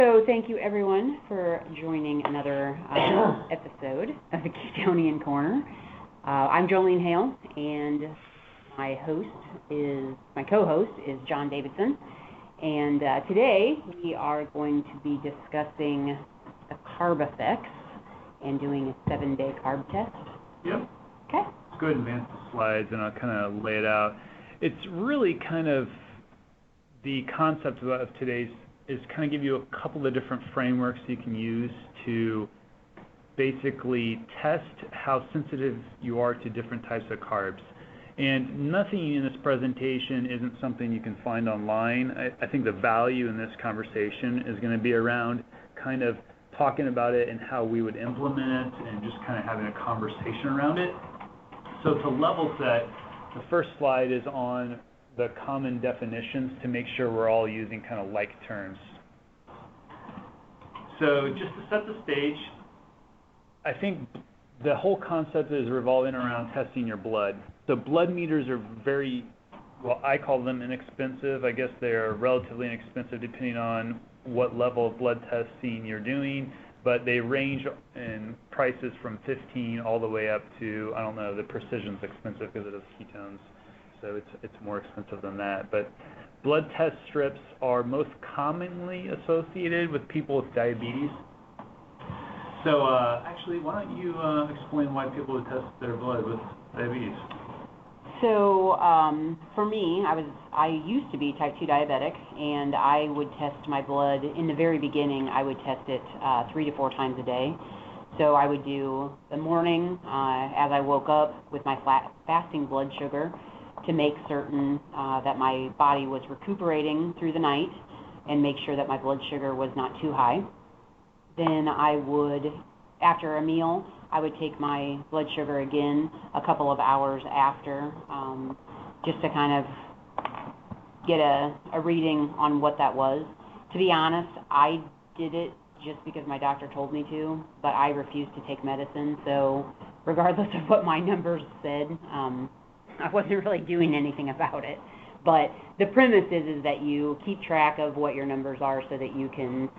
So thank you everyone for joining another episode of the Ketonian Korner. I'm Jolene Hale, and my co-host is John Davidson. And today we are going to be discussing the carb effects and doing a 7-day carb test. Yep. Okay. Let's go ahead and advance the slides, and I'll kind of lay it out. It's really kind of the concept of today's is kind of give you a couple of different frameworks you can use to basically test how sensitive you are to different types of carbs. And nothing in this presentation isn't something you can find online. I think the value in this conversation is going to be around kind of talking about it and how we would implement it and just kind of having a conversation around it. So to level set, the first slide is on the common definitions to make sure we're all using kind of like terms. So just to set the stage, I think the whole concept is revolving around testing your blood. So blood meters are very, well, I call them inexpensive. I guess they're relatively inexpensive depending on what level of blood testing you're doing, but they range in prices from $15 all the way up to, I don't know, the Precision's expensive because it has ketones. So it's more expensive than that. But blood test strips are most commonly associated with people with diabetes. So actually, why don't you explain why people would test their blood with diabetes? So for me, I used to be type 2 diabetic, and I would test my blood. In the very beginning, I would test it 3 to 4 times a day. So I would do the morning as I woke up with my fasting blood sugar, to make certain that my body was recuperating through the night and make sure that my blood sugar was not too high. Then I would, after a meal, I would take my blood sugar again a couple of hours after, just to kind of get a reading on what that was. To be honest, I did it just because my doctor told me to, but I refused to take medicine, so regardless of what my numbers said, I wasn't really doing anything about it. But the premise is that you keep track of what your numbers are so that you can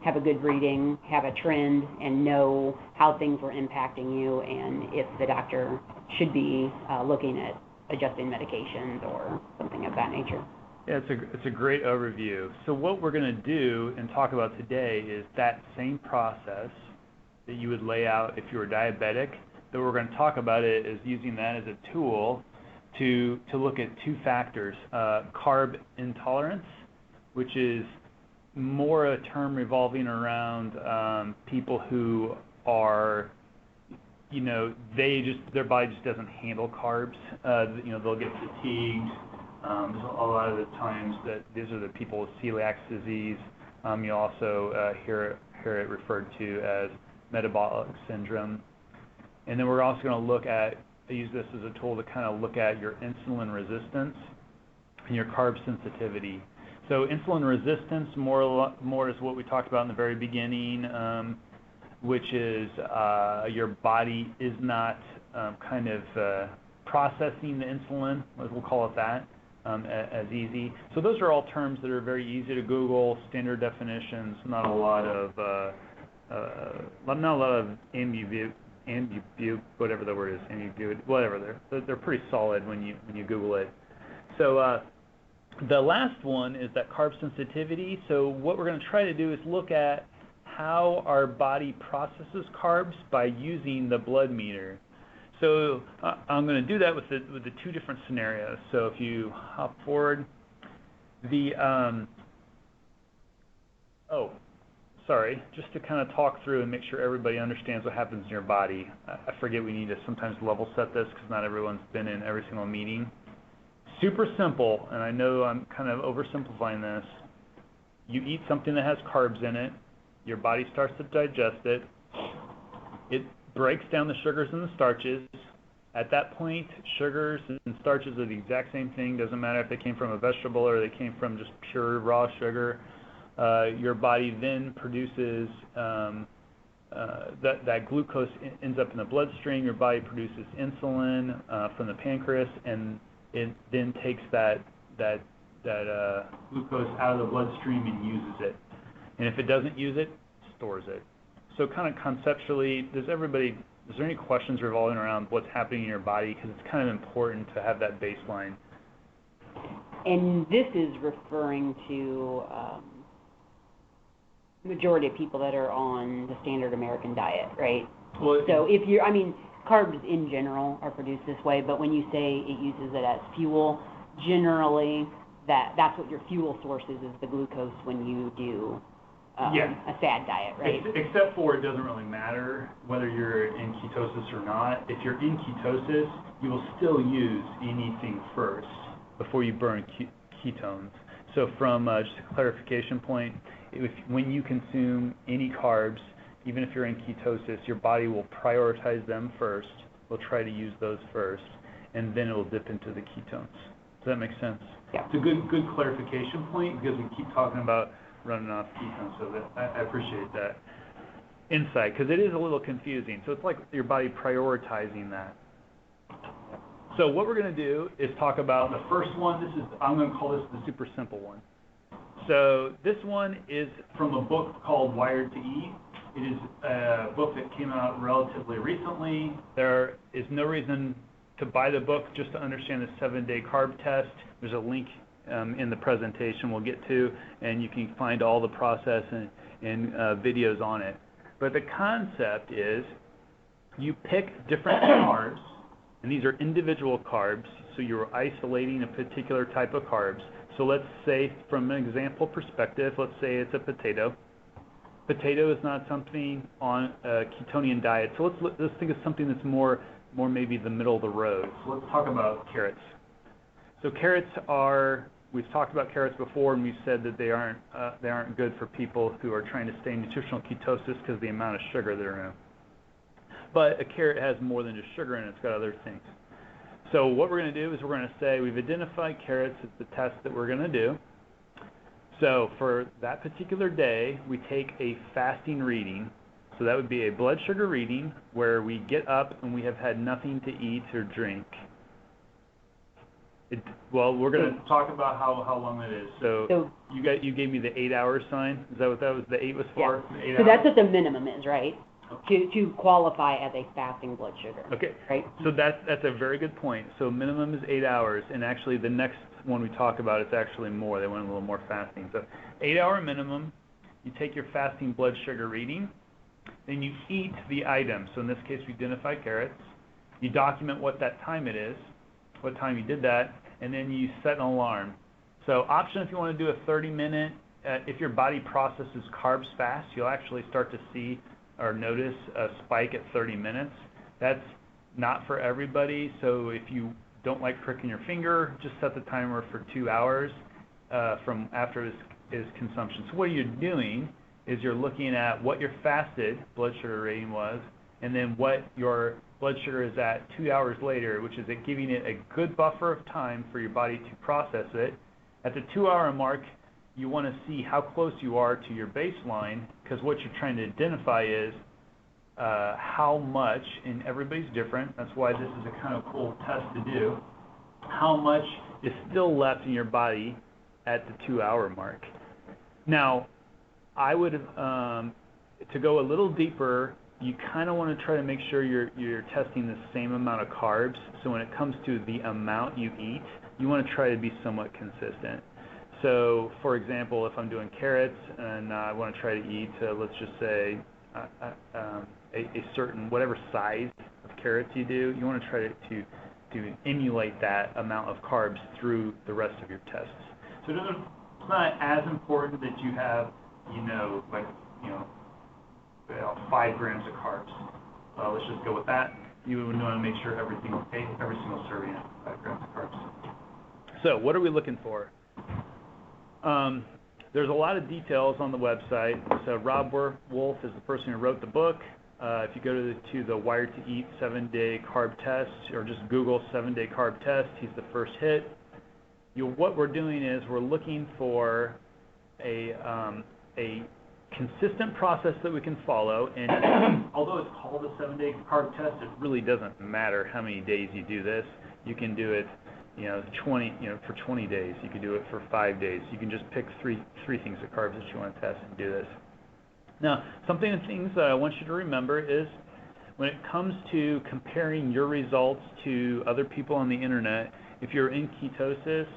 have a good reading, have a trend, and know how things were impacting you and if the doctor should be looking at adjusting medications or something of that nature. Yeah, it's a great overview. So what we're going to do and talk about today is that same process that you would lay out if you were diabetic. That we're going to talk about it is using that as a tool to look at 2 factors. Carb intolerance, which is more a term revolving around people who are, their body just doesn't handle carbs. They'll get fatigued. There's a lot of the times that these are the people with celiac disease. You also hear it referred to as metabolic syndrome. And then we're also going to use this as a tool to kind of look at your insulin resistance and your carb sensitivity. So insulin resistance more is what we talked about in the very beginning, which is your body is not processing the insulin, we'll call it that, as easy. So those are all terms that are very easy to Google, standard definitions, not a lot of whatever the word is, whatever, they're pretty solid when you Google it. So the last one is that carb sensitivity. So what we're going to try to do is look at how our body processes carbs by using the blood meter. So I'm going to do that with the 2 different scenarios. So if you hop forward, just to kind of talk through and make sure everybody understands what happens in your body. I forget we need to sometimes level set this because not everyone's been in every single meeting. Super simple, and I know I'm kind of oversimplifying this. You eat something that has carbs in it, your body starts to digest it, it breaks down the sugars and the starches. At that point, sugars and starches are the exact same thing. Doesn't matter if they came from a vegetable or they came from just pure raw sugar. Your body then produces that glucose ends up in the bloodstream. Your body produces insulin from the pancreas, and it then takes that glucose out of the bloodstream and uses it. And if it doesn't use it, stores it. So kind of conceptually, is there any questions revolving around what's happening in your body? Because it's kind of important to have that baseline. And this is referring to majority of people that are on the standard American diet, right? Well, so if you're, carbs in general are produced this way, but when you say it uses it as fuel, generally that's what your fuel source is the glucose when you do a SAD diet, right? Except for it doesn't really matter whether you're in ketosis or not. If you're in ketosis, you will still use anything first before you burn ketones. So from just a clarification point, when you consume any carbs, even if you're in ketosis, your body will prioritize them first. We'll try to use those first, and then it will dip into the ketones. Does that make sense? Yeah. It's a good clarification point because we keep talking about running off ketones, so that I appreciate that insight because it is a little confusing. So it's like your body prioritizing that. So what we're going to do is talk about the first one. I'm going to call this the super simple one. So this one is from a book called Wired to Eat. It is a book that came out relatively recently. There is no reason to buy the book just to understand the 7-day carb test. There's a link in the presentation we'll get to, and you can find all the process and videos on it. But the concept is you pick different carbs, and these are individual carbs, so you're isolating a particular type of carbs. So let's say, from an example perspective, let's say it's a potato. Potato is not something on a Ketonian diet. So let's think of something that's more maybe the middle of the road. So let's talk about carrots. So carrots we've talked about carrots before, and we've said that they aren't good for people who are trying to stay in nutritional ketosis because of the amount of sugar they're in. But a carrot has more than just sugar in it. It's got other things. So what we're going to do is we're going to say we've identified carrots as the test that we're going to do. So for that particular day, we take a fasting reading. So that would be a blood sugar reading where we get up and we have had nothing to eat or drink. We're going to talk about how long it is. So you gave me the 8 hour sign. Is that what that was? The 8 was for? Yeah. So that's what the minimum is, right? To qualify as a fasting blood sugar. Okay. Right. So that's a very good point. So minimum is 8 hours, and actually the next one we talk about it's actually more. They went a little more fasting. So 8 hour minimum. You take your fasting blood sugar reading, then you eat the item. So in this case, we identify carrots. You document what that time it is, what time you did that, and then you set an alarm. So option if you want to do a 30-minute. If your body processes carbs fast, you'll actually start to see or notice a spike at 30 minutes. That's not for everybody, so if you don't like pricking your finger, just set the timer for 2 hours from after his consumption. So what you're doing is you're looking at what your fasted blood sugar rating was, and then what your blood sugar is at 2 hours later, which is giving it a good buffer of time for your body to process it. At the 2 hour mark, you want to see how close you are to your baseline, because what you're trying to identify is how much, and everybody's different, that's why this is a kind of cool test to do, how much is still left in your body at the 2 hour mark. Now, I would, to go a little deeper, you kind of want to try to make sure you're testing the same amount of carbs, so when it comes to the amount you eat, you want to try to be somewhat consistent. So, for example, if I'm doing carrots and I want to try to eat, let's just say, a certain, whatever size of carrots you do, you want to try to emulate that amount of carbs through the rest of your tests. So it's not as important that you have, 5 grams of carbs. Let's just go with that. You would want to make sure every single serving has 5 grams of carbs. So what are we looking for? There's a lot of details on the website. So Rob Wolf is the person who wrote the book. If you go to the Wired to Eat 7-day carb test, or just Google 7-day carb test, he's the first hit. What we're doing is we're looking for a consistent process that we can follow. And although it's called a 7-day carb test, it really doesn't matter how many days you do this. You can do it for 20 days. You could do it for 5 days. You can just pick three things of carbs that you want to test and do this. Now, things that I want you to remember is when it comes to comparing your results to other people on the internet, if you're in ketosis,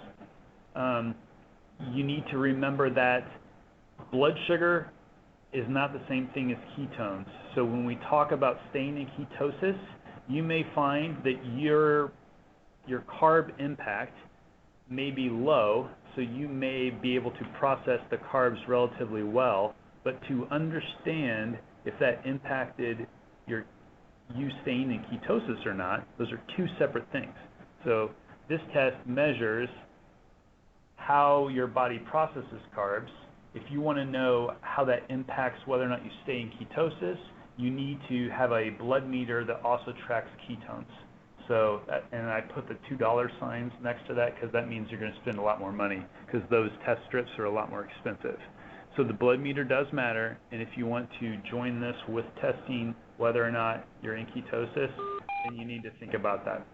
you need to remember that blood sugar is not the same thing as ketones. So when we talk about staying in ketosis, you may find that your carb impact may be low, so you may be able to process the carbs relatively well, but to understand if that impacted you staying in ketosis or not, those are two separate things. So this test measures how your body processes carbs. If you want to know how that impacts whether or not you stay in ketosis, you need to have a blood meter that also tracks ketones. So, and I put the $2 signs next to that because that means you're going to spend a lot more money because those test strips are a lot more expensive. So the blood meter does matter, and if you want to join this with testing whether or not you're in ketosis, then you need to think about that.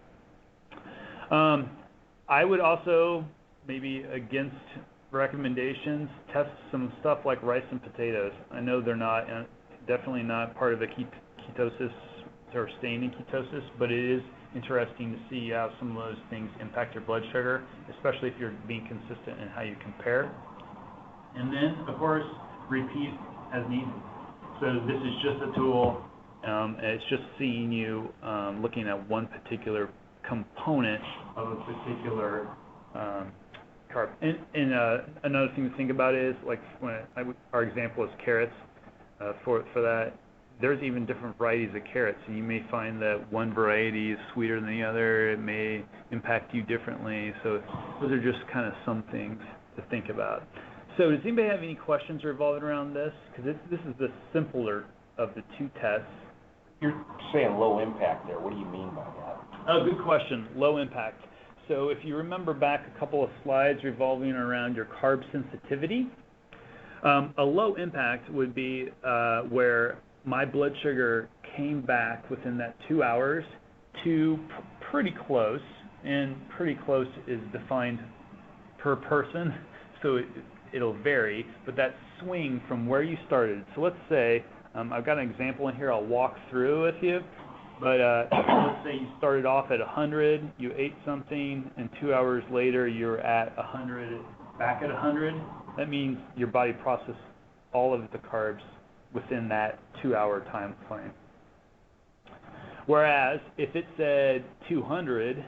I would also, maybe against recommendations, test some stuff like rice and potatoes. I know they're not, definitely not part of the ketosis or staying in ketosis, but it is interesting to see how some of those things impact your blood sugar, especially if you're being consistent in how you compare. And then, of course, repeat as needed. So this is just a tool. It's just seeing you looking at one particular component of a particular carb. And another thing to think about is, like our example is carrots. For that, there's even different varieties of carrots, and you may find that one variety is sweeter than the other. It may impact you differently. So those are just kind of some things to think about. So does anybody have any questions revolving around this? Because this is the simpler of the two tests. You're saying low impact there. What do you mean by that? Oh, good question. Low impact. So if you remember back a couple of slides revolving around your carb sensitivity, a low impact would be where my blood sugar came back within that 2 hours to pretty close, and pretty close is defined per person, so it'll vary, but that swing from where you started. So let's say, I've got an example in here I'll walk through with you, but let's say you started off at 100, you ate something, and 2 hours later you're at 100, back at 100. That means your body processed all of the carbs within that 2 hour time frame. Whereas if it said 200,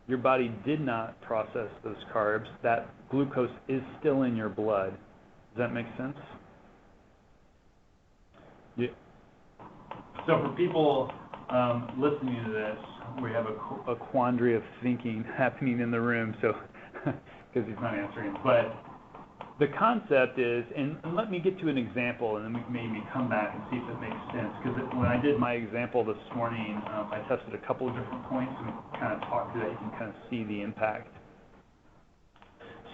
your body did not process those carbs. That glucose is still in your blood. Does that make sense? Yeah. So for people listening to this, we have a quandary of thinking happening in the room, so because he's not answering. But the concept is, and let me get to an example, and then we can maybe come back and see if it makes sense. Because when I did my example this morning, I tested a couple of different points and kind of talked through that. You can kind of see the impact.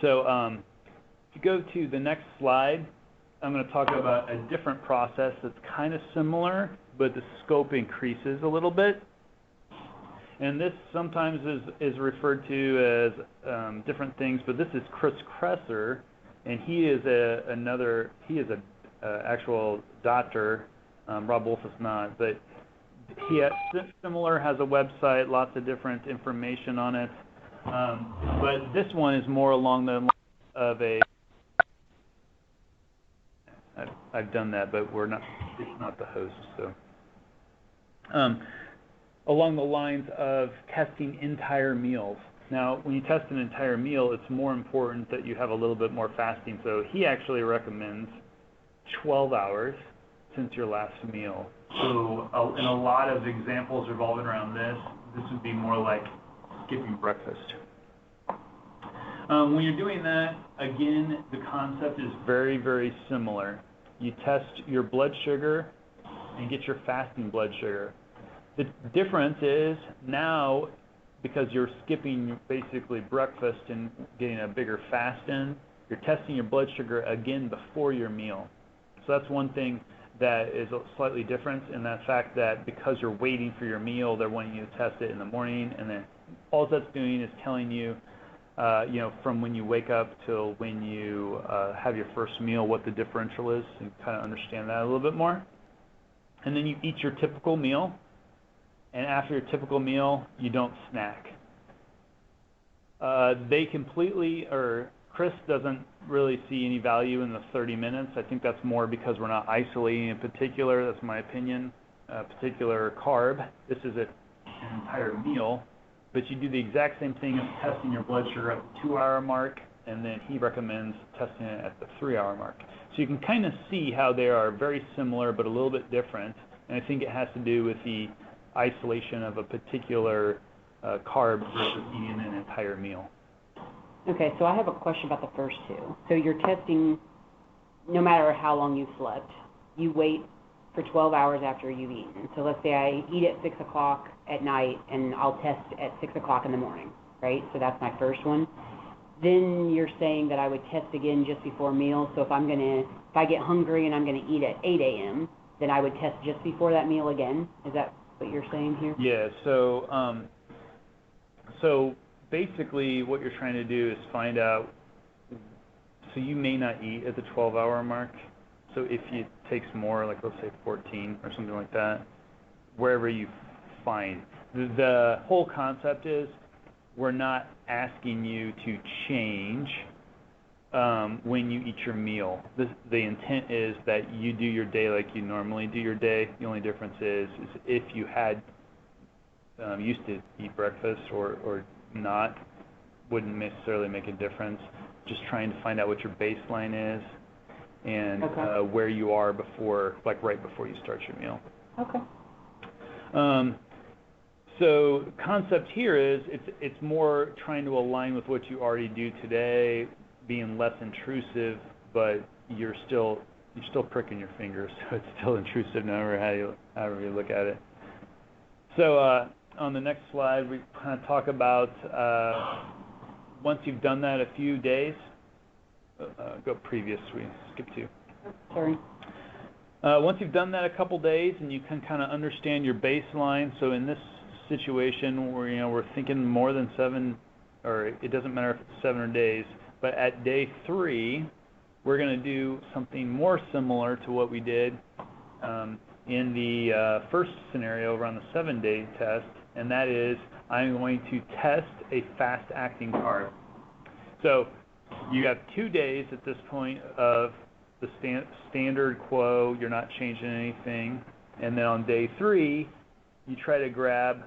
So if you go to the next slide, I'm going to talk about a different process that's kind of similar, but the scope increases a little bit. And this sometimes is referred to as different things, but this is Chris Kresser. And he is an actual doctor. Rob Wolf is not, but he has similar, has a website, lots of different information on it. But this one is more along the lines of I've done that, but it's not the host. So along the lines of testing entire meals. Now, when you test an entire meal, it's more important that you have a little bit more fasting. So he actually recommends 12 hours since your last meal. So in a lot of examples revolving around this would be more like skipping breakfast. When you're doing that, again, the concept is very, very similar. You test your blood sugar and get your fasting blood sugar. The difference is now, because you're skipping basically breakfast and getting a bigger fast in, you're testing your blood sugar again before your meal. So that's one thing that is slightly different in that fact that because you're waiting for your meal, they're wanting you to test it in the morning, and then all that's doing is telling you, from when you wake up till when you have your first meal, what the differential is, and kind of understand that a little bit more. And then you eat your typical meal, and after your typical meal, you don't snack. Chris doesn't really see any value in the 30 minutes. I think that's more because we're not isolating in particular, that's my opinion, a particular carb. This is an entire meal, but you do the exact same thing as testing your blood sugar at the 2-hour mark, and then he recommends testing it at the 3-hour mark. So you can kind of see how they are very similar but a little bit different, and I think it has to do with the isolation of a particular carb versus eating an entire meal. Okay, so I have a question about the first two. So you're testing, no matter how long you've slept, you wait for 12 hours after you've eaten. So let's say I eat at 6 o'clock at night, and I'll test at 6 o'clock in the morning, right? So that's my first one. Then you're saying that I would test again just before meals. So if I get hungry and I'm going to eat at 8 a.m., then I would test just before that meal again. Is that what you're saying here? Yeah, so basically what you're trying to do is find out, so you may not eat at the 12-hour mark. So if it takes more, like let's say 14 or something like that, wherever you find. The whole concept is we're not asking you to change when you eat your meal. The intent is that you do your day like you normally do your day. The only difference is if you had used to eat breakfast or not, wouldn't necessarily make a difference. Just trying to find out what your baseline is and where you are before, like right before you start your meal. Okay. So concept here is it's more trying to align with what you already do today, being less intrusive, but you're still pricking your fingers, so it's still intrusive no matter however you look at it. So on the next slide, we kind of talk about once you've done that a few days. Go previous, we skipped 2. Sorry. Once you've done that a couple days and you can kind of understand your baseline, so in this situation where we're thinking more than 7, or it doesn't matter if it's 7 or days, but at day 3, we're going to do something more similar to what we did in the first scenario around the 7-day test, and that is I'm going to test a fast-acting carb. So you have 2 days at this point of the standard quo, you're not changing anything, and then on day 3, you try to grab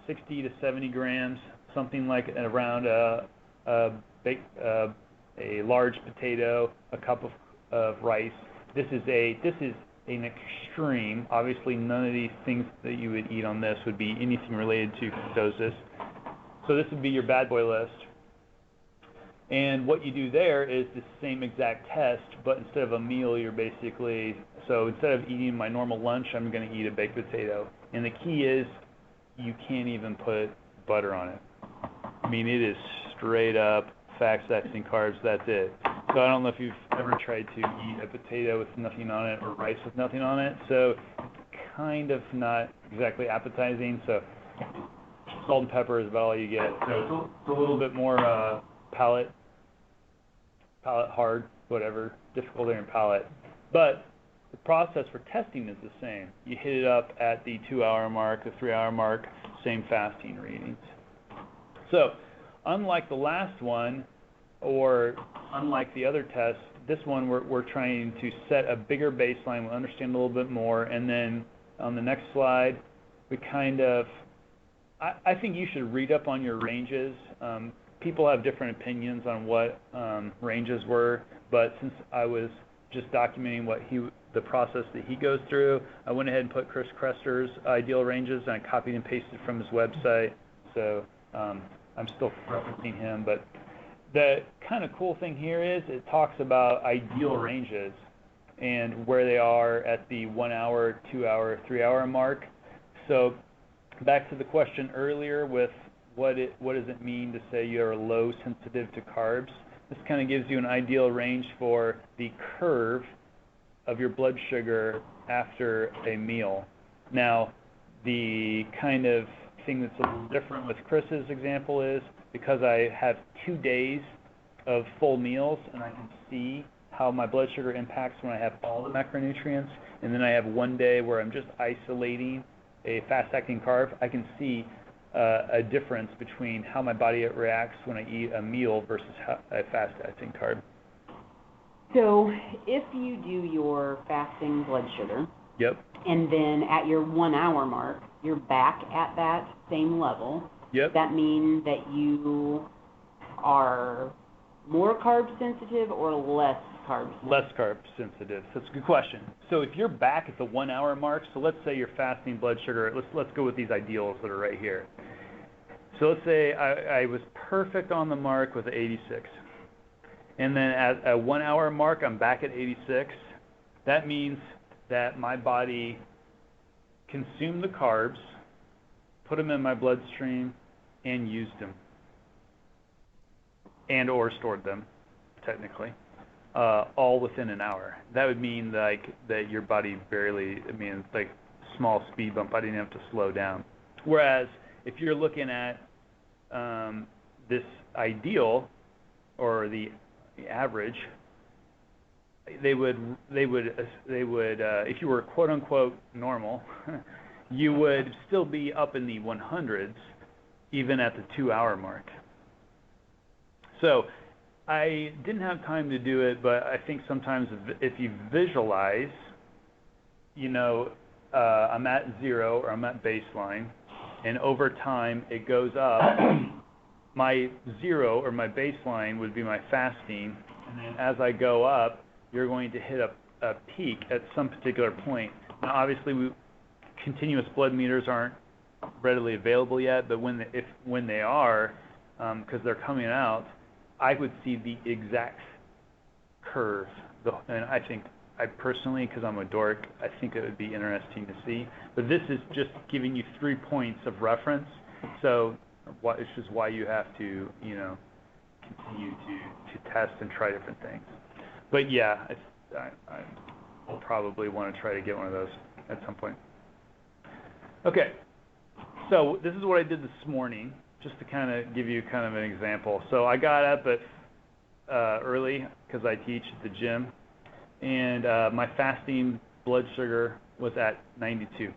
60 to 70 grams, something like around a large potato, a cup of rice. This is an extreme. Obviously, none of these things that you would eat on this would be anything related to ketosis. So this would be your bad boy list. And what you do there is the same exact test, but instead of a meal, you're basically, so instead of eating my normal lunch, I'm going to eat a baked potato. And the key is you can't even put butter on it. I mean, it is straight up fast-acting carbs, that's it. So I don't know if you've ever tried to eat a potato with nothing on it or rice with nothing on it. So it's kind of not exactly appetizing. So salt and pepper is about all you get. So it's a little bit more palate hard, whatever, difficult in your palate. But the process for testing is the same. You hit it up at the 2-hour mark, the 3-hour mark, same fasting readings. So unlike the last one, or unlike the other tests, this one we're trying to set a bigger baseline, we'll understand a little bit more, and then on the next slide, we kind of, I think you should read up on your ranges. People have different opinions on what ranges were, but since I was just documenting the process that he goes through, I went ahead and put Chris Krester's ideal ranges, and I copied and pasted from his website. So I'm still referencing him, but the kind of cool thing here is it talks about ideal ranges and where they are at the 1 hour, 2 hour, 3 hour mark. So back to the question earlier with what does it mean to say you're low sensitive to carbs? This kind of gives you an ideal range for the curve of your blood sugar after a meal. Now, the kind of thing that's a little different with Chris's example is because I have 2 days of full meals and I can see how my blood sugar impacts when I have all the macronutrients, and then I have 1 day where I'm just isolating a fast-acting carb, I can see a difference between how my body reacts when I eat a meal versus a fast-acting carb. So if you do your fasting blood sugar, Yep. and then at your 1 hour mark, you're back at that same level, Yep. that mean that you are more carb sensitive or less carb sensitive? Less carb sensitive. So it's a good question. So if you're back at the 1 hour mark, so let's say your fasting blood sugar, let's go with these ideals that are right here. So let's say I was perfect on the mark with 86. And then at a 1 hour mark, I'm back at 86. That means that my body consumed the carbs, put them in my bloodstream, and used them. And or stored them, technically, all within an hour. That would mean that your body barely, like small speed bump, I didn't have to slow down. Whereas if you're looking at this ideal or the average, they would if you were quote unquote normal, you would still be up in the 100s even at the 2 hour mark. So I didn't have time to do it, but I think sometimes if you visualize, I'm at 0 or I'm at baseline, and over time it goes up. My 0 or my baseline would be my fasting, and then as I go up, you're going to hit a peak at some particular point. Now, obviously, continuous blood meters aren't readily available yet, but when they are, because they're coming out, I would see the exact curve. And I personally, because I'm a dork, I think it would be interesting to see. But this is just giving you 3 points of reference. So it's just why you have to, continue to test and try different things. But yeah, I will probably want to try to get one of those at some point. Okay, so this is what I did this morning, just to kind of give you kind of an example. So I got up at early because I teach at the gym, and my fasting blood sugar was at 92.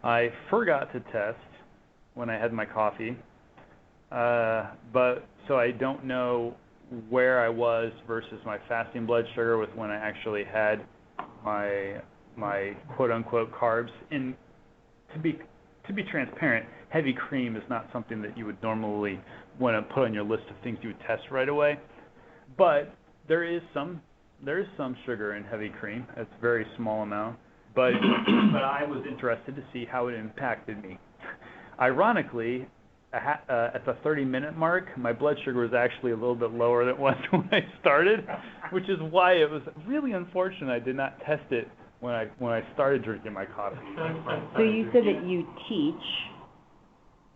I forgot to test when I had my coffee, but so I don't know where I was versus my fasting blood sugar with when I actually had my quote unquote carbs. And to be transparent, heavy cream is not something that you would normally want to put on your list of things you would test right away. But there is some sugar in heavy cream. It's a very small amount. But I was interested to see how it impacted me. Ironically, at the 30-minute mark, my blood sugar was actually a little bit lower than it was when I started, which is why it was really unfortunate I did not test it when I started drinking my coffee. So you said that you teach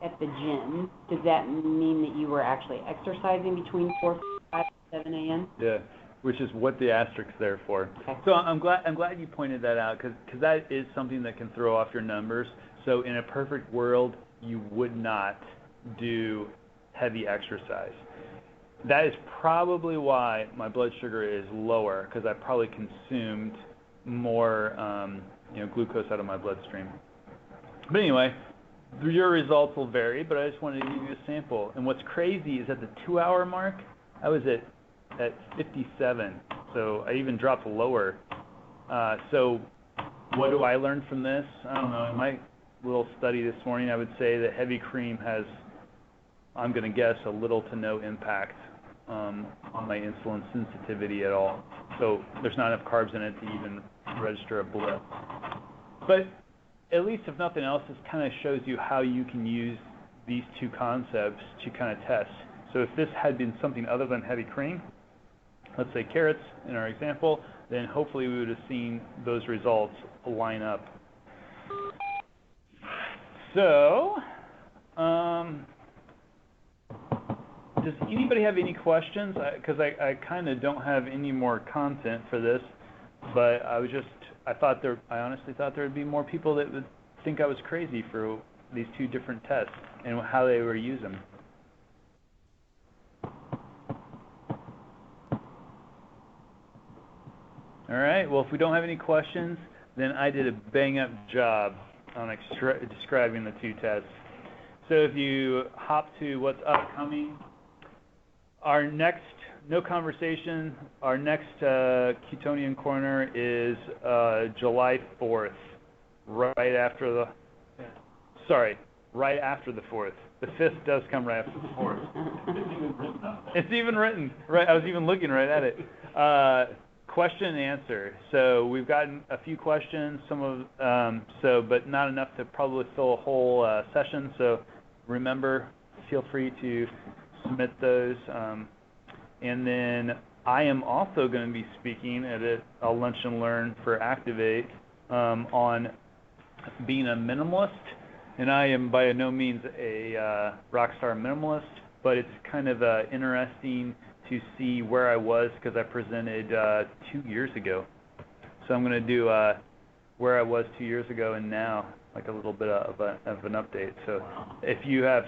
at the gym. Does that mean that you were actually exercising between 4:45 and 7 a.m.? Yeah, which is what the asterisks there for. Okay. So I'm glad you pointed that out because that is something that can throw off your numbers. So in a perfect world, you would not do heavy exercise. That is probably why my blood sugar is lower, because I probably consumed more glucose out of my bloodstream. But anyway, your results will vary, but I just wanted to give you a sample. And what's crazy is at the 2 hour mark, I was at 57, so I even dropped lower. So what do I learn from this? I don't know. In my little study this morning, I would say that heavy cream has, I'm going to guess, a little to no impact on my insulin sensitivity at all. So there's not enough carbs in it to even register a blip. But at least if nothing else, this kind of shows you how you can use these two concepts to kind of test. So if this had been something other than heavy cream, let's say carrots in our example, then hopefully we would have seen those results line up. So, does anybody have any questions? Because I kind of don't have any more content for this, but I honestly thought there would be more people that would think I was crazy for these two different tests and how they were using. All right, well, if we don't have any questions, then I did a bang-up job on describing the two tests. So if you hop to what's upcoming, our next, no conversation, our next Ketonian Korner is July 4th, right after the 4th. The 5th does come right after the 4th. It's even written. Right, I was even looking right at it. Question and answer. So we've gotten a few questions, but not enough to probably fill a whole session. So remember, feel free to submit those. And then I am also going to be speaking at a Lunch and Learn for Activate on being a minimalist. And I am by no means a rock star minimalist, but it's kind of interesting to see where I was because I presented 2 years ago. So I'm going to do where I was 2 years ago and now, like a little bit of an update. So if you have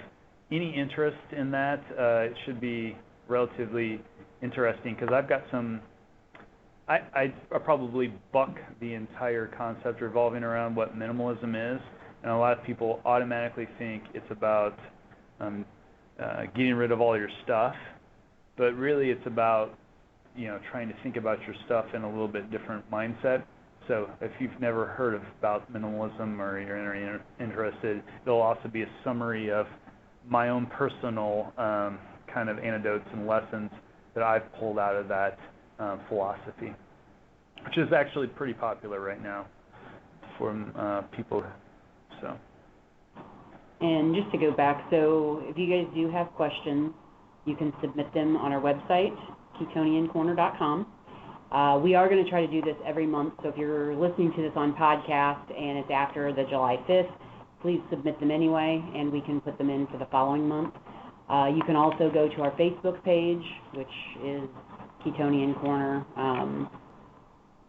any interest in that, it should be relatively interesting because I've got some, I probably buck the entire concept revolving around what minimalism is, and a lot of people automatically think it's about getting rid of all your stuff, but really it's about, trying to think about your stuff in a little bit different mindset. So if you've never heard about minimalism or you're interested, there'll also be a summary of my own personal kind of anecdotes and lessons that I've pulled out of that philosophy, which is actually pretty popular right now from people. So. And just to go back, so if you guys do have questions, you can submit them on our website, ketoniankorner.com. We are going to try to do this every month, so if you're listening to this on podcast and it's after the July 5th, please submit them anyway, and we can put them in for the following month. You can also go to our Facebook page, which is Ketonian Korner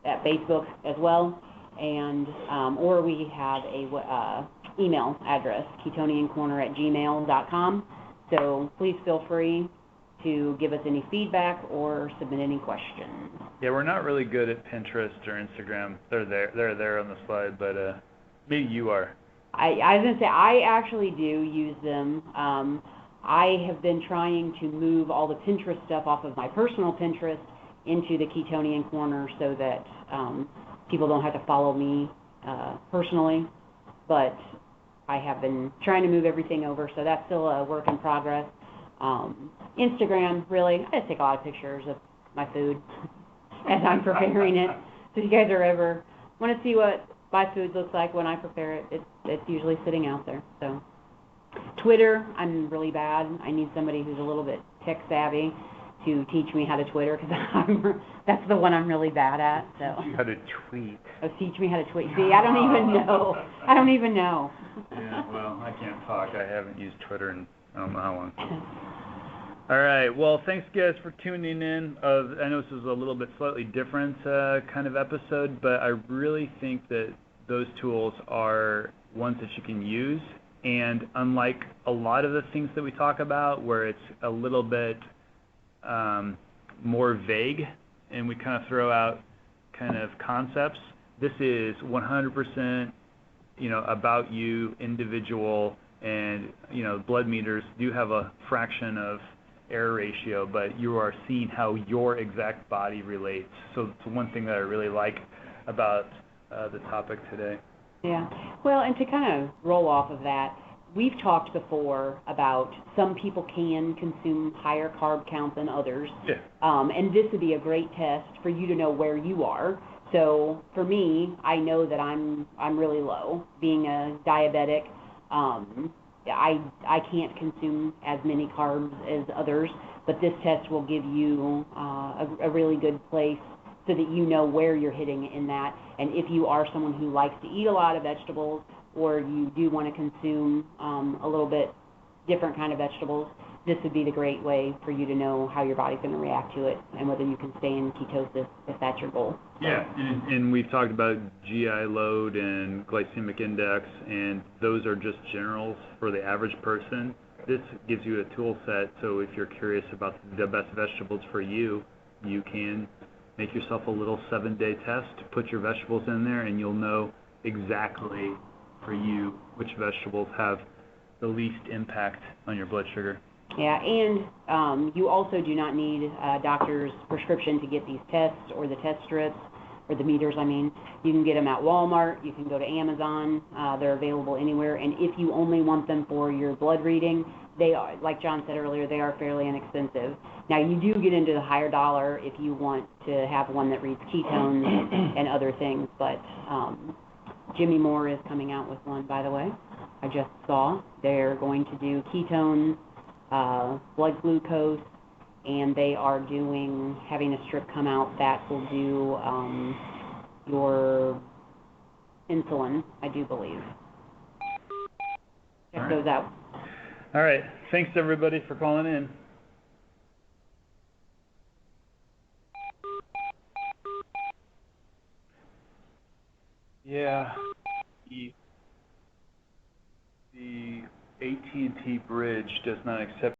at Facebook as well, and or we have a email address, ketoniankorner@gmail.com. So please feel free to give us any feedback or submit any questions. Yeah, we're not really good at Pinterest or Instagram. They're there on the slide, but maybe you are. I was going to say, I actually do use them. I have been trying to move all the Pinterest stuff off of my personal Pinterest into the Ketonian Korner so that people don't have to follow me personally, but I have been trying to move everything over, so that's still a work in progress. Instagram, really, I just take a lot of pictures of my food as I'm preparing it. So if you guys are ever want to see what my food looks like when I prepare it, it's usually sitting out there. So Twitter, I'm really bad. I need somebody who's a little bit tech savvy to teach me how to Twitter because that's the one I'm really bad at. So teach you how to tweet. Oh, teach me how to tweet. See, I don't even know. Yeah, well, I can't talk. I haven't used Twitter in I don't know how long. All right. Well, thanks, guys, for tuning in. I know this is a little bit slightly different kind of episode, but I really think that those tools are ones that you can use. And unlike a lot of the things that we talk about, where it's a little bit more vague and we kind of throw out kind of concepts, this is 100% about you, individual, and blood meters do have a fraction of error ratio, but you are seeing how your exact body relates. So it's one thing that I really like about the topic today. Yeah. Well, and to kind of roll off of that, we've talked before about some people can consume higher carb count than others. Yeah. And this would be a great test for you to know where you are. So for me, I know that I'm really low. Being a diabetic, I can't consume as many carbs as others, but this test will give you a really good place so that you know where you're hitting in that. And if you are someone who likes to eat a lot of vegetables, or you do want to consume a little bit different kind of vegetables, this would be the great way for you to know how your body's going to react to it and whether you can stay in ketosis if that's your goal. Yeah, and we've talked about GI load and glycemic index, and those are just generals for the average person. This gives you a tool set, so if you're curious about the best vegetables for you, you can make yourself a little 7-day test, put your vegetables in there, and you'll know exactly for you which vegetables have the least impact on your blood sugar. Yeah, and you also do not need a doctor's prescription to get these tests or the test strips, or the meters, I mean. You can get them at Walmart, you can go to Amazon, they're available anywhere, and if you only want them for your blood reading, they are, like John said earlier, they are fairly inexpensive. Now, you do get into the higher dollar if you want to have one that reads ketones and other things, but Jimmy Moore is coming out with one, by the way. I just saw. They're going to do ketones, blood glucose, and they are having a strip come out that will do your insulin, I do believe. Check those out. All right. Thanks, everybody, for calling in. Yeah. The AT&T bridge does not accept